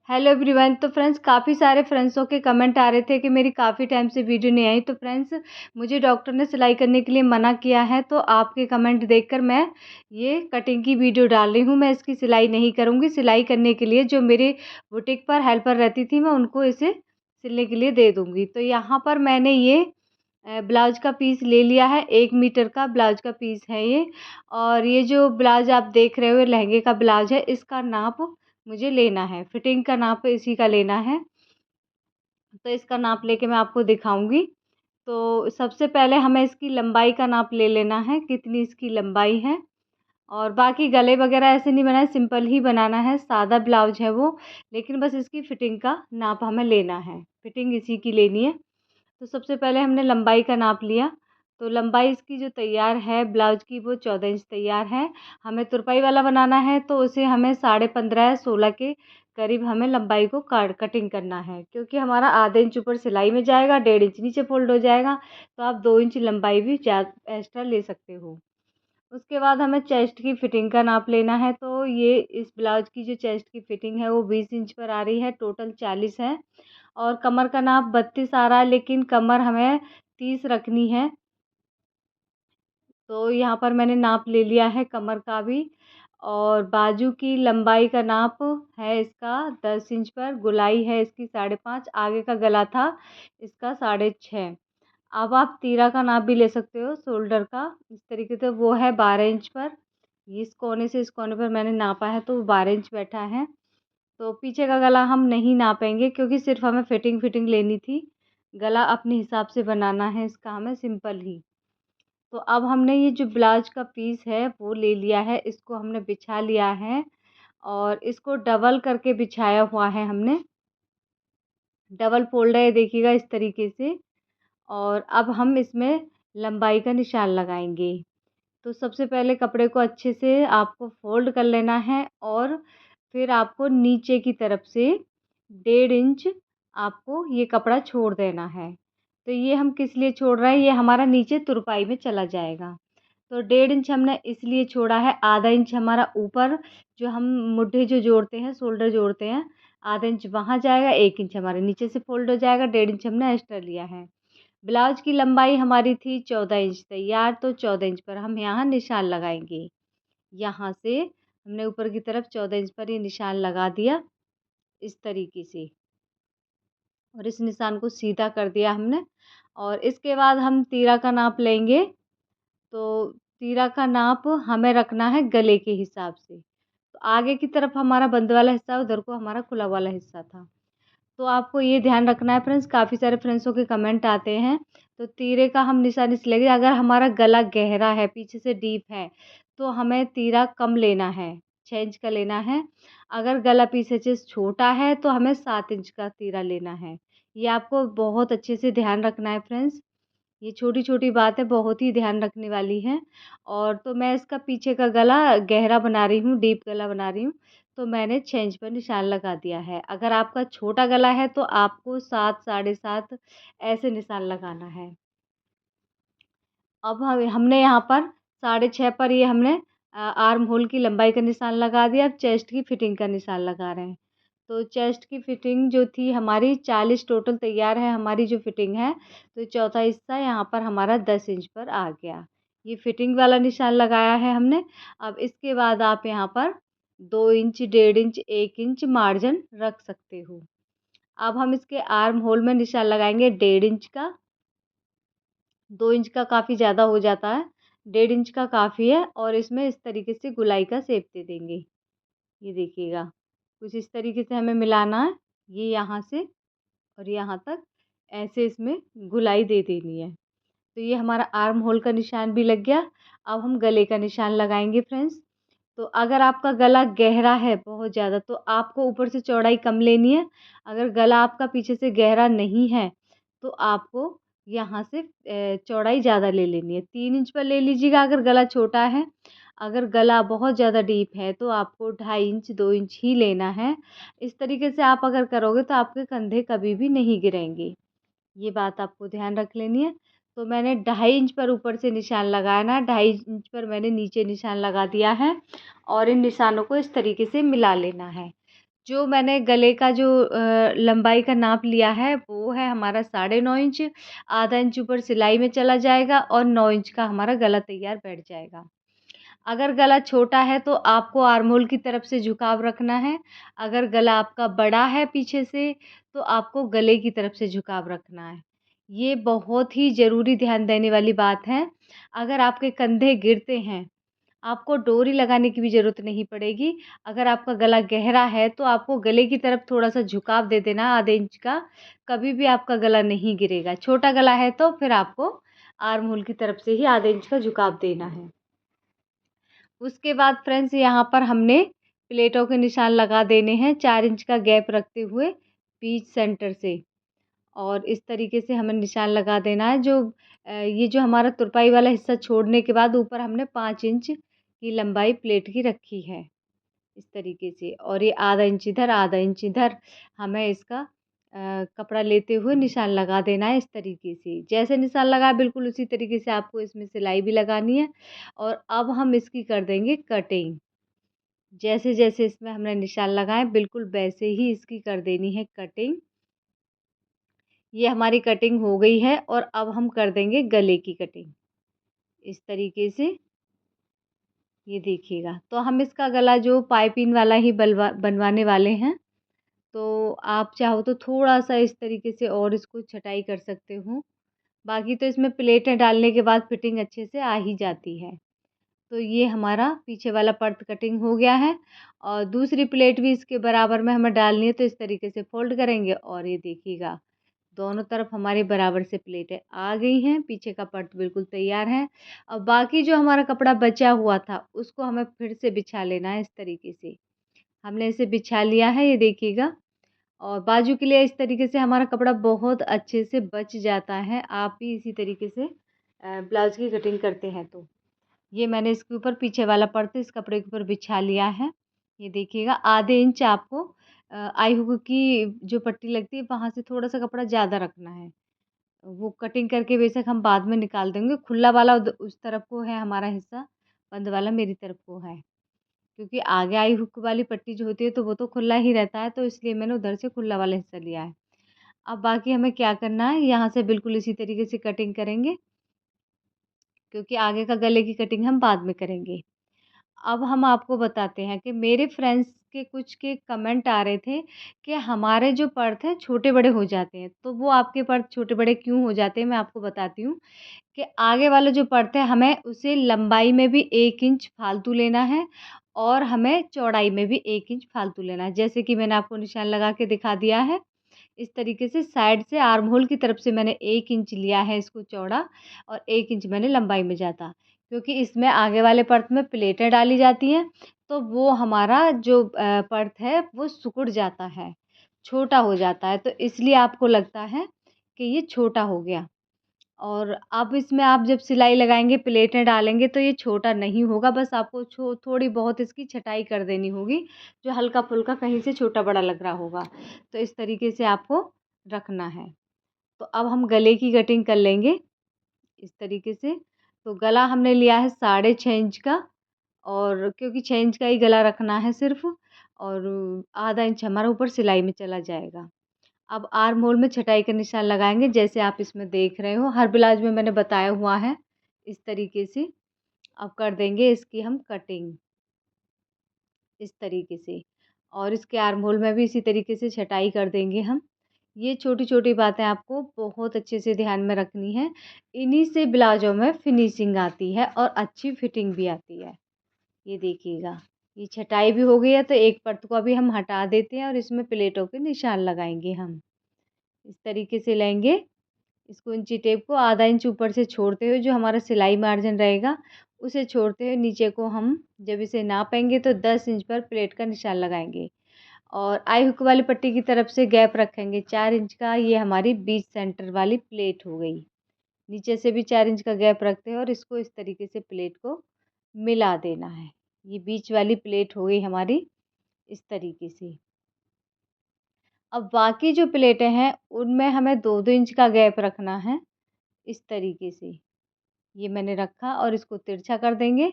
Hello everyone. तो friends, काफ़ी सारे फ्रेंड्सों के कमेंट आ रहे थे कि मेरी काफ़ी टाइम से वीडियो नहीं आई। तो फ्रेंड्स, मुझे डॉक्टर ने सिलाई करने के लिए मना किया है, तो आपके कमेंट देखकर मैं ये कटिंग की वीडियो डाल रही हूँ। मैं इसकी सिलाई नहीं करूँगी। सिलाई करने के लिए जो मेरे बुटीक पर हेल्पर रहती थी, मैं उनको इसे सिलने के लिए दे दूँगी। तो यहाँ पर मैंने ये ब्लाउज का पीस ले लिया है। 1 मीटर का ब्लाउज का पीस है ये। और ये जो ब्लाउज आप देख रहे हो, लहंगे का ब्लाउज है, इसका नाप मुझे लेना है। फिटिंग का नाप इसी का लेना है। तो इसका नाप लेके मैं आपको दिखाऊँगी। तो सबसे पहले हमें इसकी लंबाई का नाप ले लेना है, कितनी इसकी लंबाई है। और बाकी गले वगैरह ऐसे नहीं बनाए, सिंपल ही बनाना है, सादा ब्लाउज है वो। लेकिन बस इसकी फिटिंग का नाप हमें लेना है, फिटिंग इसी की लेनी है। तो सबसे पहले हमने लंबाई का नाप लिया। तो लंबाई इसकी जो तैयार है ब्लाउज की, वो 14 इंच तैयार है। हमें तुरपाई वाला बनाना है, तो उसे हमें 15.5-16 के करीब हमें लंबाई को कटिंग करना है, क्योंकि हमारा आधे इंच ऊपर सिलाई में जाएगा, 1.5 इंच नीचे फोल्ड हो जाएगा। तो आप 2 इंच लंबाई भी एक्स्ट्रा ले सकते हो। उसके बाद हमें चेस्ट की फिटिंग का नाप लेना है। तो ये इस ब्लाउज की जो चेस्ट की फिटिंग है, वो 20 इंच पर आ रही है, टोटल 40 है। और कमर का नाप 32 आ रहा है, लेकिन कमर हमें 30 रखनी है। तो यहाँ पर मैंने नाप ले लिया है कमर का भी। और बाजू की लंबाई का नाप है इसका 10 इंच पर, गोलाई है इसकी 5.5, आगे का गला था इसका 6.5। अब आप तीरा का नाप भी ले सकते हो, शोल्डर का, इस तरीके से, वो है 12 इंच पर। इस कोने से इस कोने पर मैंने नापा है, तो वो 12 इंच बैठा है। तो पीछे का गला हम नहीं नापेंगे, क्योंकि सिर्फ हमें फिटिंग लेनी थी। गला अपने हिसाब से बनाना है इसका हमें, सिंपल ही। तो अब हमने ये जो ब्लाउज का पीस है वो ले लिया है, इसको हमने बिछा लिया है। और इसको डबल करके बिछाया हुआ है हमने, डबल फोल्ड है, देखिएगा इस तरीके से। और अब हम इसमें लंबाई का निशान लगाएंगे। तो सबसे पहले कपड़े को अच्छे से आपको फ़ोल्ड कर लेना है, और फिर आपको नीचे की तरफ से 1.5 इंच आपको ये कपड़ा छोड़ देना है। तो ये हम किस लिए छोड़ रहे हैं, ये हमारा नीचे तुरपाई में चला जाएगा। तो 1.5 इंच हमने इसलिए छोड़ा है, आधा इंच हमारा ऊपर, जो हम मुड्ढे जो जोड़ते हैं, शोल्डर जोड़ते हैं, आधा इंच वहाँ जाएगा, 1 इंच हमारे नीचे से फ़ोल्ड हो जाएगा, 1.5 इंच हमने एक्स्ट्रा लिया है। ब्लाउज की लंबाई हमारी थी 14 इंच तैयार, तो 14 इंच पर हम यहाँ निशान लगाएंगे। यहाँ से हमने ऊपर की तरफ 14 इंच पर ये निशान लगा दिया, इस तरीके से। और इस निशान को सीधा कर दिया हमने। और इसके बाद हम तीरा का नाप लेंगे। तो तीरा का नाप हमें रखना है गले के हिसाब से। तो आगे की तरफ हमारा बंद वाला हिस्सा, उधर को हमारा खुला वाला हिस्सा था। तो आपको ये ध्यान रखना है फ्रेंड्स, काफ़ी सारे फ्रेंड्सों के कमेंट आते हैं। तो तीरे का हम निशान इस लेंगे, अगर हमारा गला गहरा है, पीछे से डीप है, तो हमें तीरा कम लेना है, 6 इंच का लेना है। अगर गला पीछे से छोटा है, तो हमें 7 इंच का तीरा लेना है। ये आपको बहुत अच्छे से ध्यान रखना है फ्रेंड्स। ये छोटी-छोटी बात है, बहुत ही ध्यान रखने वाली है। और तो मैं इसका पीछे का गला गहरा बना रही हूँ, डीप गला बना रही हूँ। तो मैंने 6 इंच पर निशान लगा दिया है। अगर आपका छोटा गला है, तो आपको 7, 7.5 ऐसे निशान लगाना है। अब हमने यहाँ पर 6.5 पर ये हमने आर्म होल की लंबाई का निशान लगा दिया। अब चेस्ट की फिटिंग का निशान लगा रहे हैं। तो चेस्ट की फिटिंग जो थी हमारी 40 टोटल तैयार है, हमारी जो फिटिंग है। तो चौथा हिस्सा यहाँ पर हमारा 10 इंच पर आ गया। ये फिटिंग वाला निशान लगाया है हमने। अब इसके बाद आप यहाँ पर 2 इंच, 1.5 इंच, 1 इंच मार्जिन रख सकते हो। अब हम इसके आर्म होल में निशान लगाएंगे 1.5 इंच का। 2 इंच का काफ़ी ज़्यादा हो जाता है, 1.5 इंच का काफ़ी है। और इसमें इस तरीके से गोलाई का शेप दे देंगे। ये देखिएगा, कुछ इस तरीके से हमें मिलाना है, ये यहाँ से और यहाँ तक, ऐसे इसमें गोलाई दे देनी है। तो ये हमारा आर्म होल का निशान भी लग गया। अब हम गले का निशान लगाएंगे फ्रेंड्स। तो अगर आपका गला गहरा है बहुत ज़्यादा, तो आपको ऊपर से चौड़ाई कम लेनी है। अगर गला आपका पीछे से गहरा नहीं है, तो आपको यहाँ से चौड़ाई ज़्यादा ले लेनी है, 3 इंच पर ले लीजिएगा अगर गला छोटा है। अगर गला बहुत ज़्यादा डीप है, तो आपको 2.5 इंच, 2 इंच ही लेना है। इस तरीके से आप अगर करोगे, तो आपके कंधे कभी भी नहीं गिरेंगे। ये बात आपको ध्यान रख लेनी है। तो मैंने 2.5 इंच पर ऊपर से निशान लगाया ना, 2.5 इंच पर मैंने नीचे निशान लगा दिया है। और इन निशानों को इस तरीके से मिला लेना है। जो मैंने गले का जो लंबाई का नाप लिया है वो है हमारा 9.5 इंच, आधा इंच ऊपर सिलाई में चला जाएगा और 9 इंच का हमारा गला तैयार बैठ जाएगा। अगर गला छोटा है तो आपको आर्म होल की तरफ से झुकाव रखना है, अगर गला आपका बड़ा है पीछे से तो आपको गले की तरफ से झुकाव रखना है। ये बहुत ही ज़रूरी ध्यान देने वाली बात है। अगर आपके कंधे गिरते हैं आपको डोरी लगाने की भी ज़रूरत नहीं पड़ेगी। अगर आपका गला गहरा है, तो आपको गले की तरफ थोड़ा-सा झुकाव दे देना आधे इंच का, कभी भी आपका गला नहीं गिरेगा। छोटा गला है तो फिर आपको आर्म होल की तरफ से ही आधे इंच का झुकाव देना है। उसके बाद फ्रेंड्स यहाँ पर हमने प्लेटों के निशान लगा देने हैं 4 इंच का गैप रखते हुए बीच सेंटर से। और इस तरीके से हमें निशान लगा देना है ये जो हमारा तुरपाई वाला हिस्सा छोड़ने के बाद ऊपर हमने 5 इंच की लंबाई प्लेट की रखी है, इस तरीके से। और ये आधा इंच इधर हमें इसका कपड़ा लेते हुए निशान लगा देना है इस तरीके से। जैसे निशान लगाया बिल्कुल उसी तरीके से आपको इसमें सिलाई भी लगानी है और अब हम इसकी कर देंगे कटिंग। जैसे-जैसे इसमें हमने निशान लगाए बिल्कुल वैसे ही इसकी कर देनी है कटिंग। ये हमारी कटिंग हो गई है और अब हम कर देंगे गले की कटिंग इस तरीके से। ये देखिएगा तो हम इसका गला जो पाइपिंग वाला ही बनवाने वाले हैं, तो आप चाहो तो थोड़ा-सा इस तरीके से और इसको छँटाई कर सकते हो। बाकी तो इसमें प्लेटें डालने के बाद फिटिंग अच्छे से आ ही जाती है। तो ये हमारा पीछे वाला पर्थ कटिंग हो गया है और दूसरी प्लेट भी इसके बराबर में हमें डालनी है, तो इस तरीके से फ़ोल्ड करेंगे और ये देखिएगा दोनों तरफ हमारी बराबर से प्लेटें आ गई हैं, पीछे का पर्ट बिल्कुल तैयार है। अब बाकी जो हमारा कपड़ा बचा हुआ था, उसको हमें फिर से बिछा लेना है इस तरीके से। हमने इसे बिछा लिया है, ये देखिएगा और बाजू के लिए इस तरीके से हमारा कपड़ा बहुत अच्छे से बच जाता है। आप भी इसी तरीके से ब्लाउज़ की कटिंग करते हैं तो। ये मैंने इसके ऊपर पीछे वाला पर्थ इस कपड़े के ऊपर बिछा लिया है। ये देखिएगा आधे इंच आपको आई हुक की जो पट्टी लगती है वहाँ से थोड़ा-सा कपड़ा ज़्यादा रखना है। वो कटिंग करके बेशक हम बाद में निकाल देंगे। खुला वाला उस तरफ को है हमारा हिस्सा, बंद वाला मेरी तरफ को है। क्योंकि आगे आई हुक वाली पट्टी जो होती है तो वो तो खुला ही रहता है, तो इसलिए मैंने उधर से खुला वाला हिस्सा लिया है। अब बाकी हमें क्या करना है, यहाँ से बिल्कुल इसी तरीके से कटिंग करेंगे, क्योंकि आगे का गले की कटिंग हम बाद में करेंगे। अब हम आपको बताते हैं कि मेरे फ्रेंड्स के कुछ के कमेंट आ रहे थे कि हमारे जो पर्थ हैं छोटे-बड़े हो जाते हैं। तो वो आपके पर्थ छोटे-बड़े क्यों हो जाते हैं मैं आपको बताती हूँ कि आगे वाला जो पर्थ है हमें उसे लंबाई में भी 1 इंच फालतू लेना है और हमें चौड़ाई में भी 1 इंच फालतू लेना है। जैसे कि मैंने आपको निशान लगा के दिखा दिया है। इस तरीके से साइड से आर्म होल की तरफ से मैंने 1 इंच लिया है इसको चौड़ा और 1 इंच मैंने लंबाई में जाता। क्योंकि इसमें आगे वाले पर्थ में प्लेटें डाली जाती हैं, तो वो हमारा जो पर्थ है वो सिकुड़ जाता है, छोटा हो जाता है। तो इसलिए आपको लगता है कि ये छोटा हो गया। और अब इसमें आप जब सिलाई लगाएँगे, प्लेटें डालेंगे तो ये छोटा नहीं होगा, बस आपको थोड़ी बहुत इसकी छँटाई कर देनी होगी, जो हल्का-फुल्का कहीं से छोटा-बड़ा लग रहा होगा। तो इस तरीके से आपको रखना है। तो अब हम गले की कटिंग कर लेंगे, इस तरीके से। तो गला हमने लिया है 6.5 इंच का और क्योंकि 6 इंच का ही गला रखना है सिर्फ़ और आधा इंच हमारा ऊपर सिलाई में चला जाएगा। अब आर्म होल में छटाई का निशान लगाएँगे जैसे आप इसमें देख रहे हो, हर ब्लाउज में मैंने बताया हुआ है, इस तरीके से। अब कर देंगे इसकी हम कटिंग, इस तरीके से और इसके आर्म होल में भी इसी तरीके से छटाई कर देंगे हम। ये छोटी-छोटी बातें आपको बहुत अच्छे से ध्यान में रखनी है। इन्हीं से ब्लाउज़ों में फिनिशिंग आती है और अच्छी फिटिंग भी आती है। ये देखिएगा, ये छटाई भी हो गई है तो एक परत को अभी हम हटा देते हैं और इसमें प्लेटों के निशान लगाएँगे हम। इस तरीके से लेंगे, इसको इंची टेप को आधा इंच ऊपर से छोड़ते हुए जो हमारा सिलाई मार्जिन रहेगा, उसे छोड़ते हुए नीचे को हम जब इसे नापेंगे तो 10 इंच पर प्लेट का निशान लगाएँगे। और आई हुक वाली पट्टी की तरफ से गैप रखेंगे 4 इंच का, ये हमारी बीच सेंटर वाली प्लेट हो गई। नीचे से भी 4 इंच का गैप रखते हैं और इसको इस तरीके से प्लेट को मिला देना है। ये बीच वाली प्लेट हो गई हमारी इस तरीके से। अब बाकी जो प्लेटें हैं, उनमें हमें 2-2 इंच का गैप रखना है, इस तरीके से। ये मैंने रखा और इसको तिरछा कर देंगे।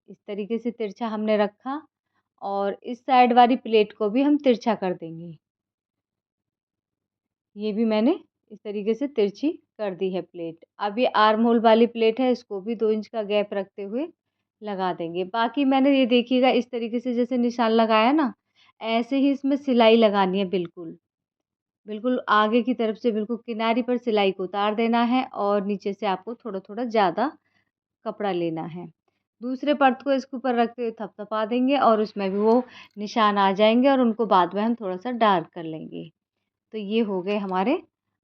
इस तरीके से तिरछा हमने रखा और इस साइड वाली प्लेट को भी हम तिरछा कर देंगे। ये भी मैंने इस तरीके से तिरछी कर दी है प्लेट। अब ये आर्म होल वाली प्लेट है, इसको भी 2 इंच का गैप रखते हुए लगा देंगे। बाकी मैंने ये देखिएगा इस तरीके से जैसे निशान लगाया ना, ऐसे ही इसमें सिलाई लगानी है बिल्कुल। बिल्कुल आगे की तरफ से बिल्कुल किनारी पर सिलाई को उतार देना है और नीचे से आपको थोड़ा-थोड़ा ज़्यादा कपड़ा लेना है। दूसरे परत को इसके ऊपर रखते हुए थपथपा देंगे और उसमें भी वो निशान आ जाएँगे और उनको बाद में हम थोड़ा-सा डार्क कर लेंगे। तो ये हो गए हमारे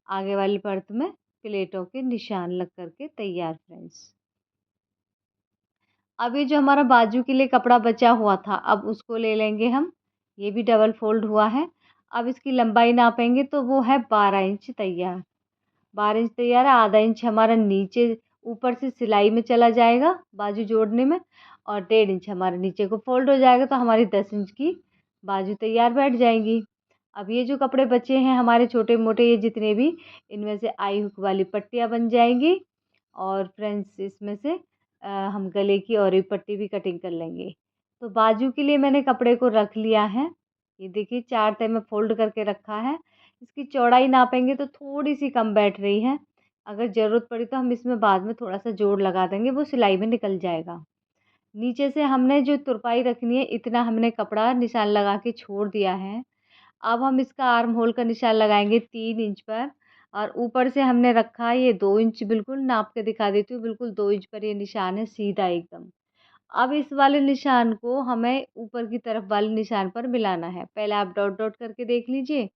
आगे वाली परत में प्लेटों के निशान लग कर के तैयार फ्रेंड्स। अब ये जो हमारा बाजू के लिए कपड़ा बचा हुआ था, अब उसको ले लेंगे हम। ये भी डबल फ़ोल्ड हुआ है। अब इसकी लंबाई नापेंगे तो वो है 12 इंच तैयार। 12 इंच तैयार है, आधा इंच हमारा नीचे ऊपर से सिलाई में चला जाएगा बाजू जोड़ने में और 1.5 इंच हमारा नीचे को फ़ोल्ड हो जाएगा, तो हमारी 10 इंच की बाजू तैयार बैठ जाएँगी। अब ये जो कपड़े बचे हैं हमारे छोटे-मोटे ये जितने भी, इनमें से आई हुक वाली पट्टियाँ बन जाएँगी और फ्रेंड्स इसमें से हम गले की और एक पट्टी भी कटिंग कर लेंगे। तो बाजू के लिए मैंने कपड़े को रख लिया है। ये देखिए 4 तह में फ़ोल्ड करके रखा है। इसकी चौड़ाई नापेंगे तो थोड़ी-सी कम बैठ रही है। अगर ज़रूरत पड़ी तो हम इसमें बाद में थोड़ा-सा जोड़ लगा देंगे, वो सिलाई में निकल जाएगा। नीचे से हमने जो तुरपाई रखनी है, इतना हमने कपड़ा निशान लगा के छोड़ दिया है। अब हम इसका आर्म होल का निशान लगाएँगे 3 इंच पर और ऊपर से हमने रखा है ये 2 इंच, बिल्कुल नाप के दिखा देती हूँ, बिल्कुल 2 इंच पर ये निशान है सीधा एकदम। अब इस वाले निशान को हमें ऊपर की तरफ वाले निशान पर मिलाना है। पहले आप डॉट डॉट करके देख लीजिए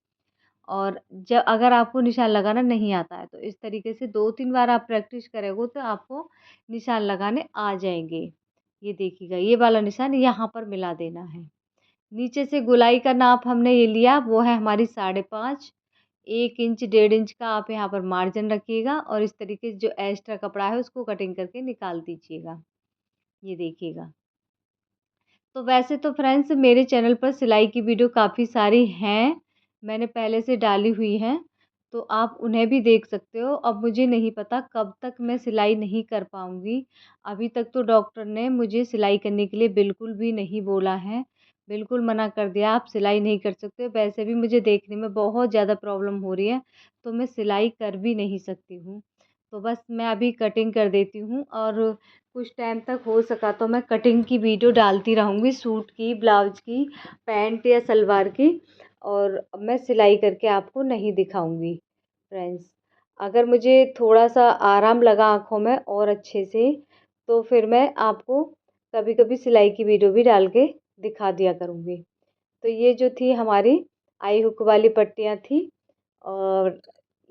और अगर आपको निशान लगाना नहीं आता है तो इस तरीके से 2-3 बार आप प्रैक्टिस करोगे तो आपको निशान लगाने आ जाएँगे। ये देखिएगा ये वाला निशान यहाँ पर मिला देना है। नीचे से गोलाई का नाप हमने ये लिया, वो है हमारी 5.5। 1 इंच 1.5 इंच का आप यहाँ पर मार्जिन रखिएगा और इस तरीके से जो एक्स्ट्रा कपड़ा है उसको कटिंग करके निकाल दीजिएगा। ये देखिएगा। तो वैसे तो फ्रेंड्स मेरे चैनल पर सिलाई की वीडियो काफ़ी सारी हैं, मैंने पहले से डाली हुई हैं, तो आप उन्हें भी देख सकते हो। अब मुझे नहीं पता कब तक मैं सिलाई नहीं कर पाऊँगी। अभी तक तो डॉक्टर ने मुझे सिलाई करने के लिए बिल्कुल भी नहीं बोला है, बिल्कुल मना कर दिया आप सिलाई नहीं कर सकते हो। वैसे भी मुझे देखने में बहुत ज़्यादा प्रॉब्लम हो रही है, तो मैं सिलाई कर भी नहीं सकती हूँ। तो बस मैं अभी कटिंग कर देती हूँ और कुछ टाइम तक हो सका तो मैं कटिंग की वीडियो डालती रहूँगी सूट की, ब्लाउज की, पैंट या सलवार की और मैं सिलाई करके आपको नहीं दिखाऊँगी फ्रेंड्स। अगर मुझे थोड़ा-सा आराम लगा आँखों में और अच्छे से, तो फिर मैं आपको कभी-कभी सिलाई की वीडियो भी डाल के दिखा दिया करूँगी। तो ये जो थी हमारी आई हुक वाली पट्टियाँ थी और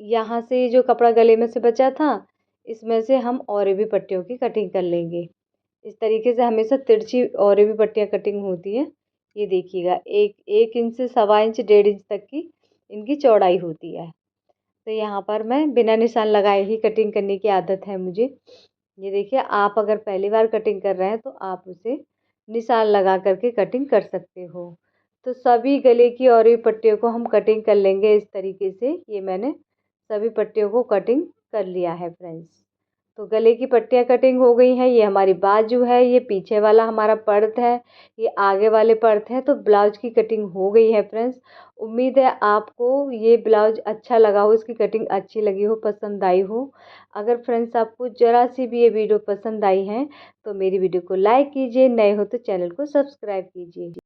यहाँ से जो कपड़ा गले में से बचा था, इसमें से हम और भी पट्टियों की कटिंग कर लेंगे। इस तरीके से हमेशा तिरछी और भी पट्टियाँ कटिंग होती हैं। ये देखिएगा 1 इंच से सवा इंच 1.5 इंच तक की इनकी चौड़ाई होती है। तो यहाँ पर मैं बिना निशान लगाए ही कटिंग करने की आदत है मुझे। ये देखिए आप अगर पहली बार कटिंग कर रहे हैं तो आप उसे निशान लगा कर के कटिंग कर सकते हो। तो सभी गले की और भी पट्टियों को हम कटिंग कर लेंगे इस तरीके से। ये मैंने सभी पट्टियों को कटिंग कर लिया है फ्रेंड्स। तो गले की पट्टियाँ कटिंग हो गई हैं। ये हमारी बाजू है, ये पीछे वाला हमारा पर्द है, ये आगे वाले पर्द हैं। तो ब्लाउज की कटिंग हो गई है फ्रेंड्स। उम्मीद है आपको ये ब्लाउज अच्छा लगा हो, इसकी कटिंग अच्छी लगी हो, पसंद आई हो। अगर फ्रेंड्स आपको ज़रा सी भी ये वीडियो पसंद आई है तो मेरी वीडियो को लाइक कीजिए, नए हो तो चैनल को सब्सक्राइब कीजिए।